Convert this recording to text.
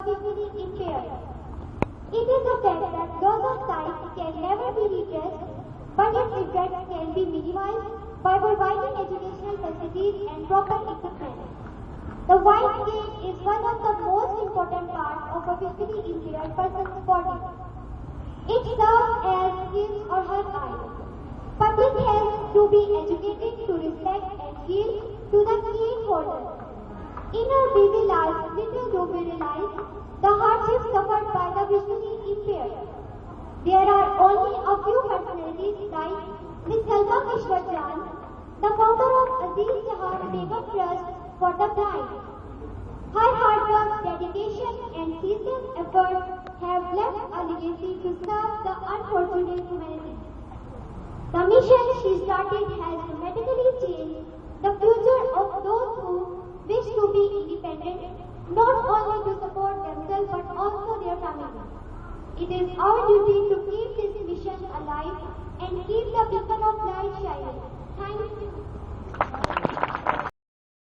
visually impaired. It is a fact that loss of sight can never be redressed, but its effects can be minimized by providing educational facilities and proper equipment. The white gate is one of the most important parts of a visually impaired person's body. It serves as his or her eye. Public has to be educated to respect and yield to the key holders. In our busy lives, little do we realize the hardships suffered by the visually impaired. There are only a few personalities like Ms. Salma Kishwarjan, the founder of Aziz Jahan Begum Trust for the Blind. Her hard work, dedication and ceaseless efforts have left a legacy to serve the unfortunate humanity. The mission she started has dramatically changed the future of those who wish to be independent, not only to support themselves but also their families. It is our duty to keep this mission alive.